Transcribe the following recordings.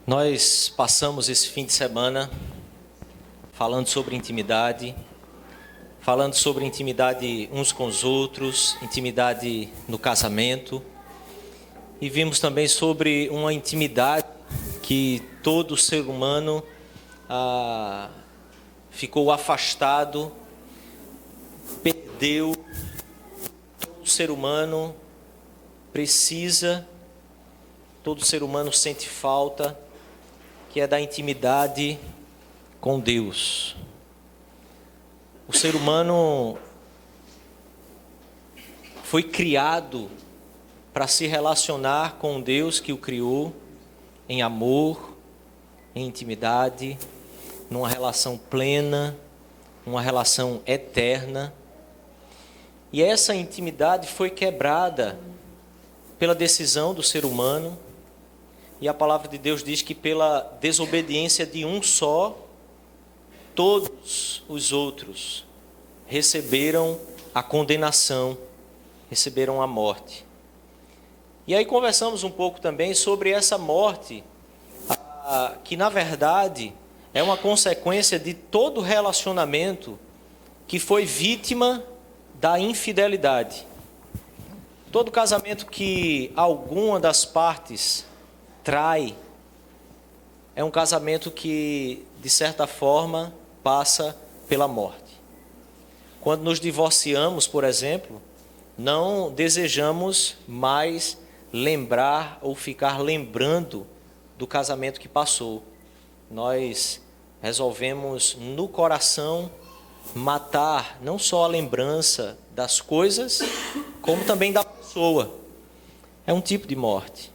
Nós passamos esse fim de semana falando sobre intimidade uns com os outros, intimidade no casamento, e vimos também sobre uma intimidade que todo ser humano ficou afastado, perdeu. Todo ser humano precisa, todo ser humano sente falta, que é da intimidade com Deus. O ser humano foi criado para se relacionar com Deus que o criou em amor, em intimidade, numa relação plena, uma relação eterna. E essa intimidade foi quebrada pela decisão do ser humano. E a palavra de Deus diz que pela desobediência de um só, todos os outros receberam a condenação, receberam a morte. E aí conversamos um pouco também sobre essa morte, que na verdade é uma consequência de todo relacionamento que foi vítima da infidelidade. Todo casamento que alguma das partes trai é um casamento que, de certa forma, passa pela morte. Quando nos divorciamos, por exemplo, não desejamos mais lembrar ou ficar lembrando do casamento que passou. Nós resolvemos no coração matar não só a lembrança das coisas, como também da pessoa. É um tipo de morte.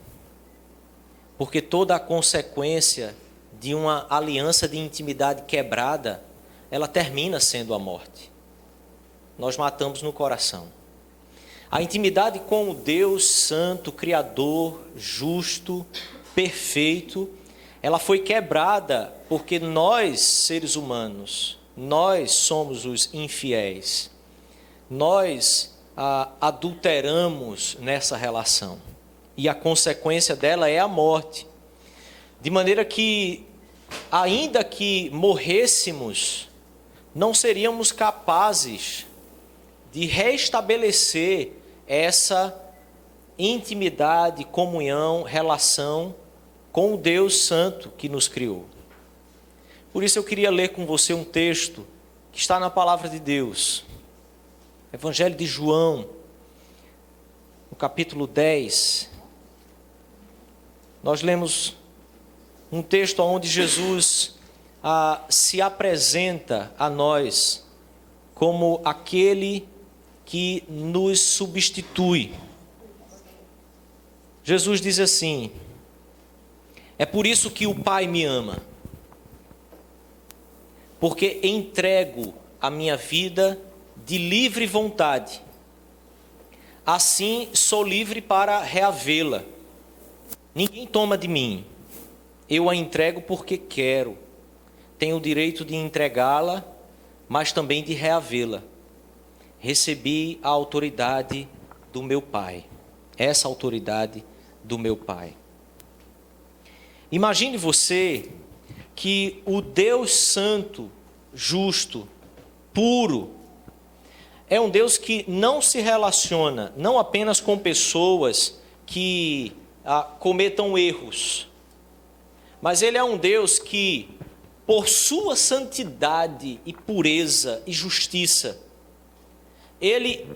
Porque toda a consequência de uma aliança de intimidade quebrada, ela termina sendo a morte. Nós matamos no coração. A intimidade com o Deus Santo, Criador, justo, perfeito, ela foi quebrada porque nós, seres humanos, nós somos os infiéis. Nós adulteramos nessa relação. E a consequência dela é a morte. De maneira que, ainda que morrêssemos, não seríamos capazes de restabelecer essa intimidade, comunhão, relação com o Deus Santo que nos criou. Por isso eu queria ler com você um texto que está na palavra de Deus. Evangelho de João, no capítulo 10. Nós lemos um texto onde Jesus se apresenta a nós como aquele que nos substitui. Jesus diz assim: é por isso que o Pai me ama, porque entrego a minha vida de livre vontade. Assim sou livre para reavê-la. Ninguém toma de mim, eu a entrego porque quero. Tenho o direito de entregá-la, mas também de reavê-la. Recebi a autoridade do meu Pai, essa autoridade do meu Pai. Imagine você que o Deus Santo, justo, puro, é um Deus que não se relaciona não apenas com pessoas que cometam erros, mas Ele é um Deus que, por sua santidade e pureza e justiça, Ele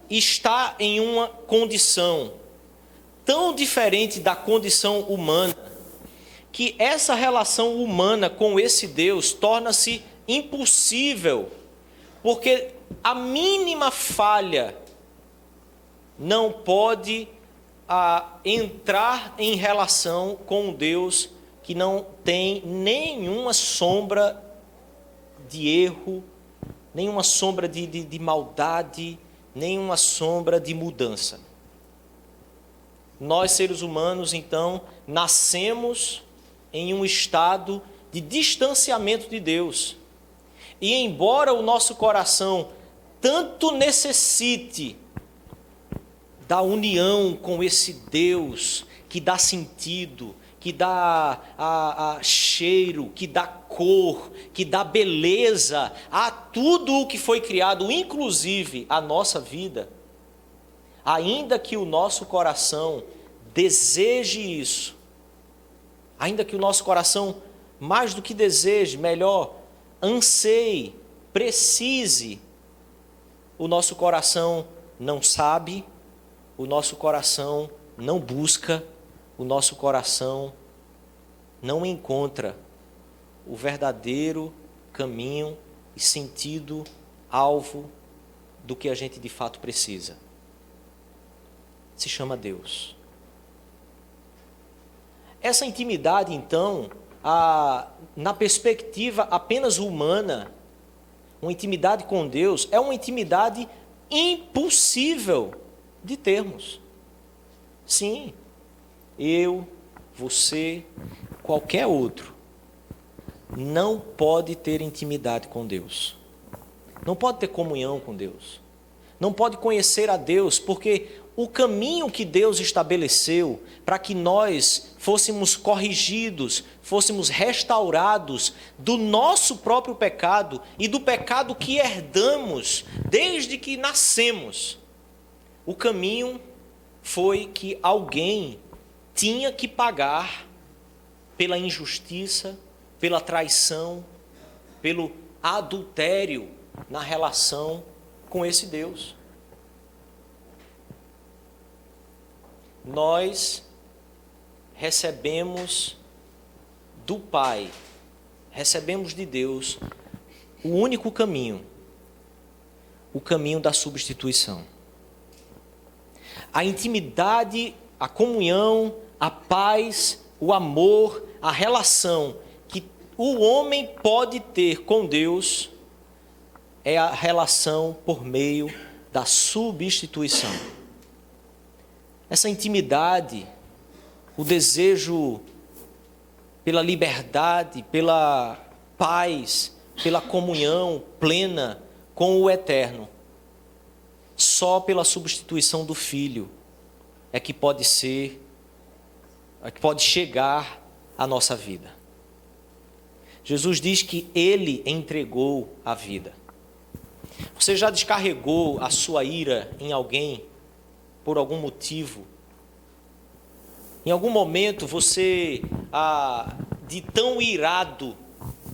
está em uma condição tão diferente da condição humana, que essa relação humana com esse Deus torna-se impossível, porque a mínima falha não pode entrar em relação com um Deus que não tem nenhuma sombra de erro, nenhuma sombra de maldade, nenhuma sombra de mudança. Nós, seres humanos, então, nascemos em um estado de distanciamento de Deus. E embora o nosso coração tanto necessite da união com esse Deus que dá sentido, que dá a cheiro, que dá cor, que dá beleza a tudo o que foi criado, inclusive a nossa vida, ainda que o nosso coração deseje isso, ainda que o nosso coração, mais do que deseje, melhor, anseie, precise, o nosso coração não sabe, o nosso coração não busca, o nosso coração não encontra o verdadeiro caminho e sentido, alvo do que a gente de fato precisa. Se chama Deus. Essa intimidade, então, na perspectiva apenas humana, uma intimidade com Deus é uma intimidade impossível de termos. Sim, eu, você, qualquer outro, não pode ter intimidade com Deus. Não pode ter comunhão com Deus. Não pode conhecer a Deus, porque o caminho que Deus estabeleceu para que nós fôssemos corrigidos, fôssemos restaurados do nosso próprio pecado e do pecado que herdamos desde que nascemos. O caminho foi que alguém tinha que pagar pela injustiça, pela traição, pelo adultério na relação com esse Deus. Nós recebemos do Pai, recebemos de Deus o único caminho, o caminho da substituição. A intimidade, a comunhão, a paz, o amor, a relação que o homem pode ter com Deus é a relação por meio da substituição. Essa intimidade, o desejo pela liberdade, pela paz, pela comunhão plena com o Eterno, só pela substituição do Filho é que pode chegar à nossa vida. Jesus diz que Ele entregou a vida. Você já descarregou a sua ira em alguém por algum motivo? Em algum momento você, de tão irado,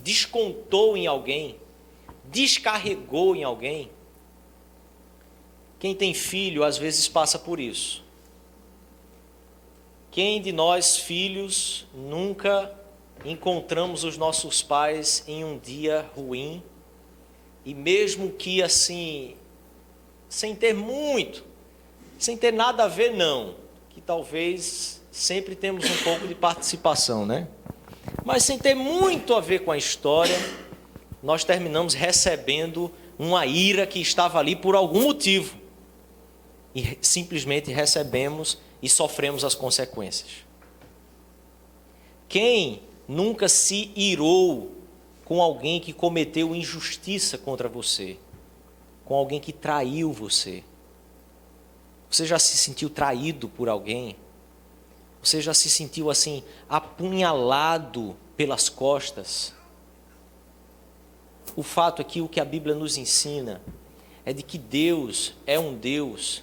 descontou em alguém, descarregou em alguém? Quem tem filho às vezes passa por isso. Quem de nós, filhos, nunca encontramos os nossos pais em um dia ruim, e mesmo que assim, sem ter nada a ver, não, que talvez sempre temos um pouco de participação, né? Mas sem ter muito a ver com a história, nós terminamos recebendo uma ira que estava ali por algum motivo, e simplesmente recebemos e sofremos as consequências. Quem nunca se irou com alguém que cometeu injustiça contra você, com alguém que traiu você? Você já se sentiu traído por alguém? Você já se sentiu assim, apunhalado pelas costas? O fato é que o que a Bíblia nos ensina é de que Deus é um Deus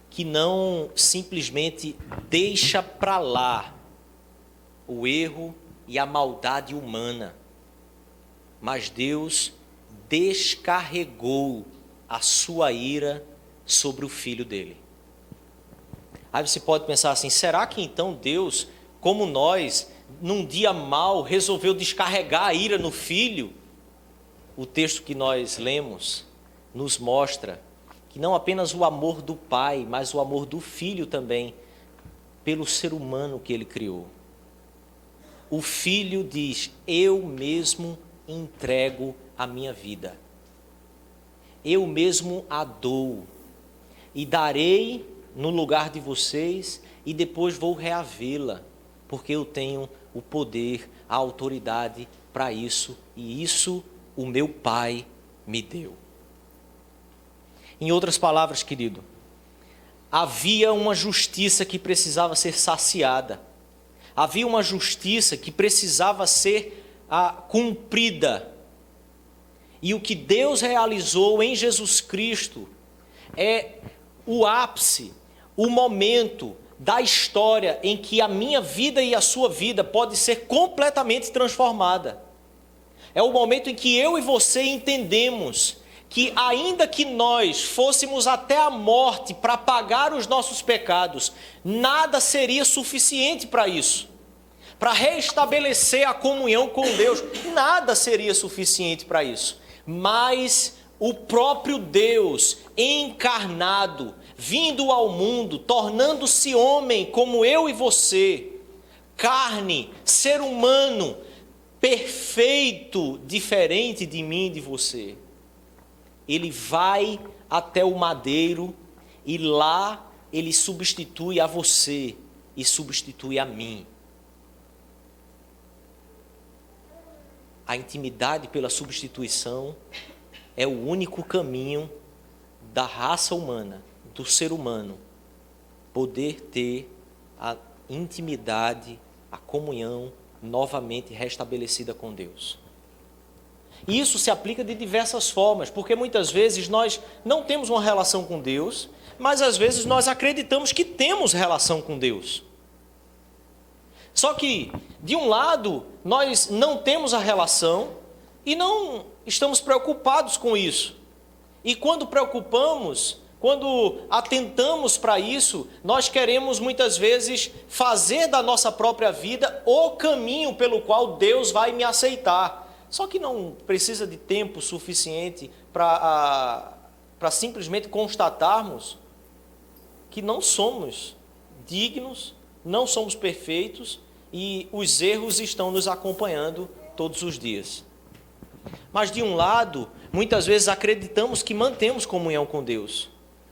que não simplesmente deixa para lá o erro e a maldade humana, mas Deus descarregou a sua ira sobre o Filho dele. Aí você pode pensar assim, será que então Deus, como nós, num dia mau, resolveu descarregar a ira no Filho? O texto que nós lemos nos mostra que não apenas o amor do Pai, mas o amor do Filho também, pelo ser humano que Ele criou. O Filho diz, eu mesmo entrego a minha vida. Eu mesmo a dou. E darei no lugar de vocês e depois vou reavê-la, porque eu tenho o poder, a autoridade para isso, e isso o meu Pai me deu. Em outras palavras, querido, havia uma justiça que precisava ser saciada. Havia uma justiça que precisava ser cumprida. E o que Deus realizou em Jesus Cristo é o ápice, o momento da história em que a minha vida e a sua vida pode ser completamente transformada. É o momento em que eu e você entendemos que ainda que nós fôssemos até a morte para pagar os nossos pecados, nada seria suficiente para isso. Para restabelecer a comunhão com Deus, nada seria suficiente para isso. Mas o próprio Deus encarnado, vindo ao mundo, tornando-se homem como eu e você, carne, ser humano, perfeito, diferente de mim e de você. Ele vai até o madeiro e lá ele substitui a você e substitui a mim. A intimidade pela substituição é o único caminho da raça humana, do ser humano, poder ter a intimidade, a comunhão novamente restabelecida com Deus. E isso se aplica de diversas formas, porque muitas vezes nós não temos uma relação com Deus, mas às vezes nós acreditamos que temos relação com Deus. Só que, de um lado, nós não temos a relação e não estamos preocupados com isso. E quando preocupamos, quando atentamos para isso, nós queremos muitas vezes fazer da nossa própria vida o caminho pelo qual Deus vai me aceitar. Só que não precisa de tempo suficiente para simplesmente constatarmos que não somos dignos, não somos perfeitos e os erros estão nos acompanhando todos os dias. Mas de um lado, muitas vezes acreditamos que mantemos comunhão com Deus,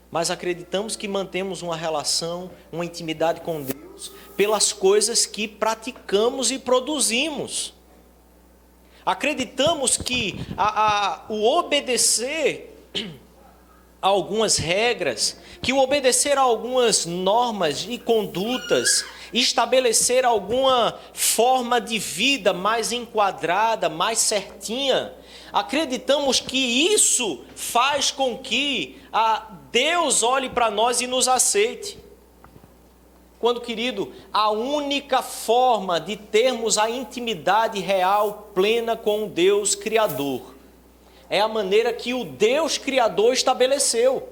mas acreditamos que mantemos uma relação, uma intimidade com Deus pelas coisas que praticamos e produzimos. Acreditamos que o obedecer a algumas regras, que o obedecer a algumas normas e condutas, estabelecer alguma forma de vida mais enquadrada, mais certinha, acreditamos que isso faz com que Deus olhe para nós e nos aceite. Quando, querido, a única forma de termos a intimidade real, plena com o Deus Criador, é a maneira que o Deus Criador estabeleceu.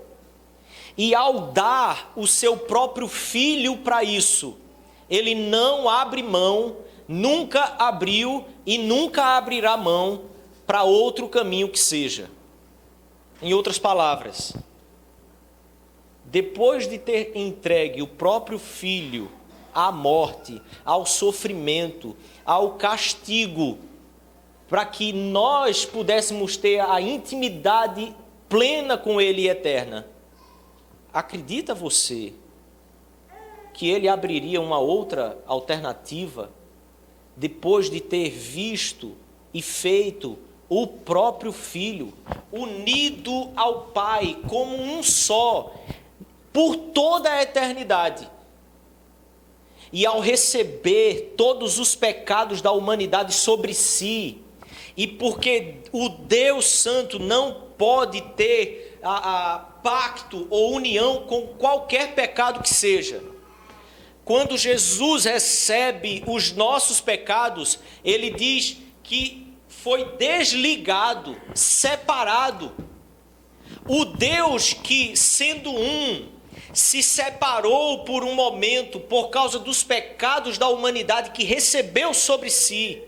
E ao dar o seu próprio Filho para isso, Ele não abre mão, nunca abriu e nunca abrirá mão para outro caminho que seja. Em outras palavras, depois de ter entregue o próprio Filho à morte, ao sofrimento, ao castigo, para que nós pudéssemos ter a intimidade plena com Ele e eterna, acredita você que Ele abriria uma outra alternativa depois de ter visto e feito o próprio Filho unido ao Pai como um só, por toda a eternidade? E ao receber todos os pecados da humanidade sobre si, e porque o Deus Santo não pode ter pacto ou união com qualquer pecado que seja, quando Jesus recebe os nossos pecados, Ele diz que foi desligado, separado. O Deus que, sendo um, se separou por um momento por causa dos pecados da humanidade que recebeu sobre si,